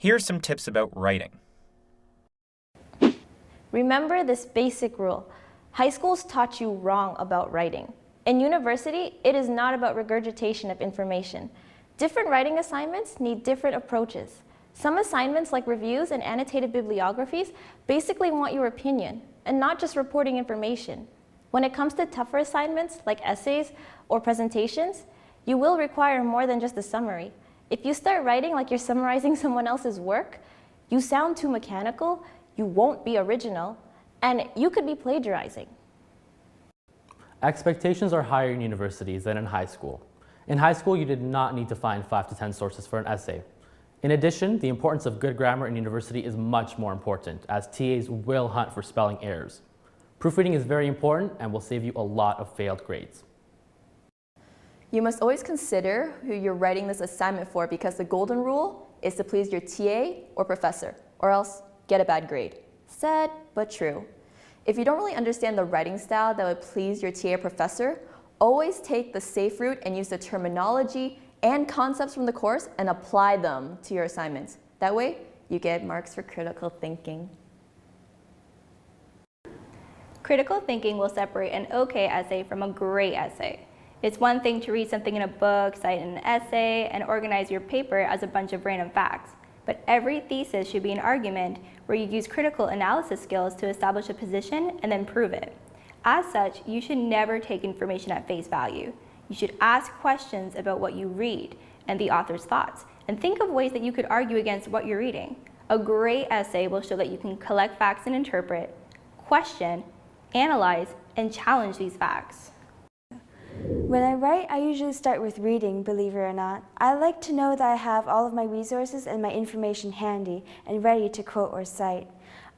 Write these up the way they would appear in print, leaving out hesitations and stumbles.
Here are some tips about writing. Remember this basic rule. High schools taught you wrong about writing. In university, it is not about regurgitation of information. Different writing assignments need different approaches. Some assignments, like reviews and annotated bibliographies, basically want your opinion and not just reporting information. When it comes to tougher assignments, like essays or presentations, you will require more than just a summary. If you start writing like you're summarizing someone else's work, you sound too mechanical, you won't be original, and you could be plagiarizing. Expectations are higher in universities than in high school. In high school, you did not need to find 5 to 10 sources for an essay. In addition, the importance of good grammar in university is much more important, as TAs will hunt for spelling errors. Proofreading is very important and will save you a lot of failed grades. You must always consider who you're writing this assignment for, because the golden rule is to please your TA or professor, or else get a bad grade. Sad, but true. If you don't really understand the writing style that would please your TA or professor, always take the safe route and use the terminology and concepts from the course and apply them to your assignments. That way, you get marks for critical thinking. Critical thinking will separate an okay essay from a great essay. It's one thing to read something in a book, cite in an essay, and organize your paper as a bunch of random facts. But every thesis should be an argument where you use critical analysis skills to establish a position and then prove it. As such, you should never take information at face value. You should ask questions about what you read and the author's thoughts, and think of ways that you could argue against what you're reading. A great essay will show that you can collect facts and interpret, question, analyze, and challenge these facts. When I write, I usually start with reading, believe it or not. I like to know that I have all of my resources and my information handy and ready to quote or cite.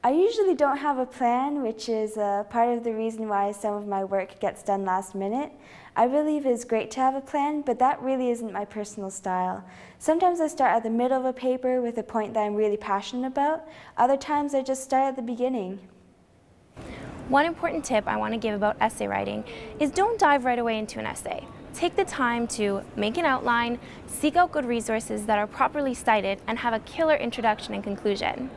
I usually don't have a plan, which is part of the reason why some of my work gets done last minute. I believe it is great to have a plan, but that really isn't my personal style. Sometimes I start at the middle of a paper with a point that I'm really passionate about. Other times I just start at the beginning. One important tip I want to give about essay writing is don't dive right away into an essay. Take the time to make an outline, seek out good resources that are properly cited, and have a killer introduction and conclusion.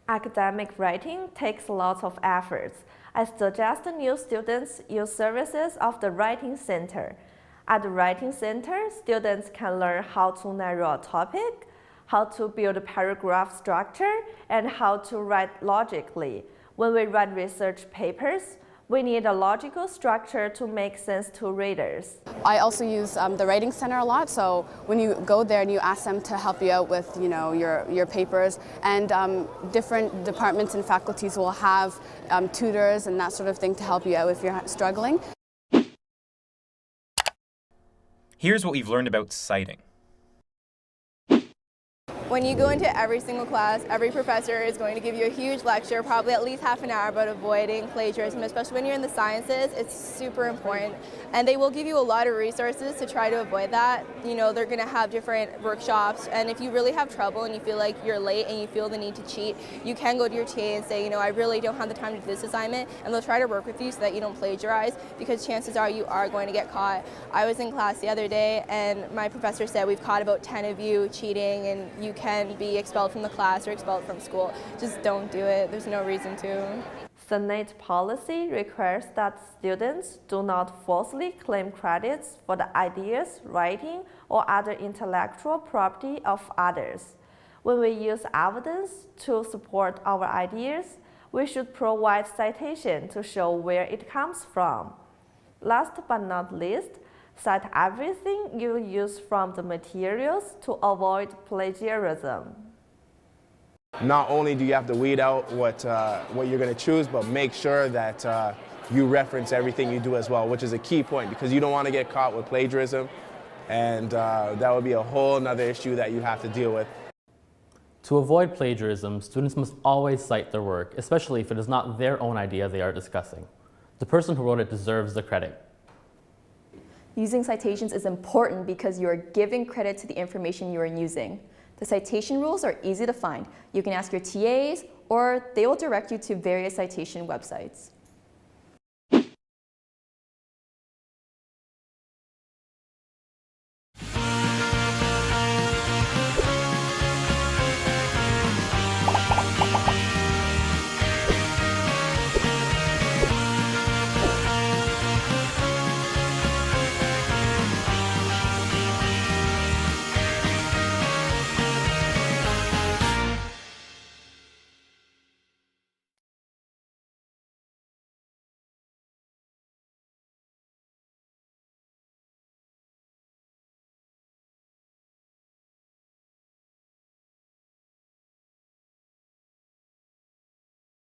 Academic writing takes lots of efforts. I suggest new students use services of the Writing Center. At the Writing Center, students can learn how to narrow a topic, how to build a paragraph structure, and how to write logically. When we write research papers, we need a logical structure to make sense to readers. I also use the Writing Center a lot, so when you go there and you ask them to help you out with your papers, and different departments and faculties will have tutors and that sort of thing to help you out if you're struggling. Here's what we've learned about citing. When you go into every single class, every professor is going to give you a huge lecture, probably at least half an hour, about avoiding plagiarism, especially when you're in the sciences. It's super important. And they will give you a lot of resources to try to avoid that. You know, they're going to have different workshops, and if you really have trouble and you feel like you're late and you feel the need to cheat, you can go to your TA and say, you know, I really don't have the time to do this assignment, and they'll try to work with you so that you don't plagiarize, because chances are you are going to get caught. I was in class the other day and my professor said, we've caught about 10 of you cheating and you can be expelled from the class or expelled from school. Just don't do it. There's no reason to. Senate policy requires that students do not falsely claim credits for the ideas, writing, or other intellectual property of others. When we use evidence to support our ideas, we should provide citation to show where it comes from. Last but not least, cite everything you use from the materials to avoid plagiarism. Not only do you have to weed out what you're going to choose, but make sure that you reference everything you do as well, which is a key point, because you don't want to get caught with plagiarism, and that would be a whole other issue that you have to deal with. To avoid plagiarism, students must always cite their work, especially if it is not their own idea they are discussing. The person who wrote it deserves the credit. Using citations is important because you are giving credit to the information you are using. The citation rules are easy to find. You can ask your TAs, or they will direct you to various citation websites.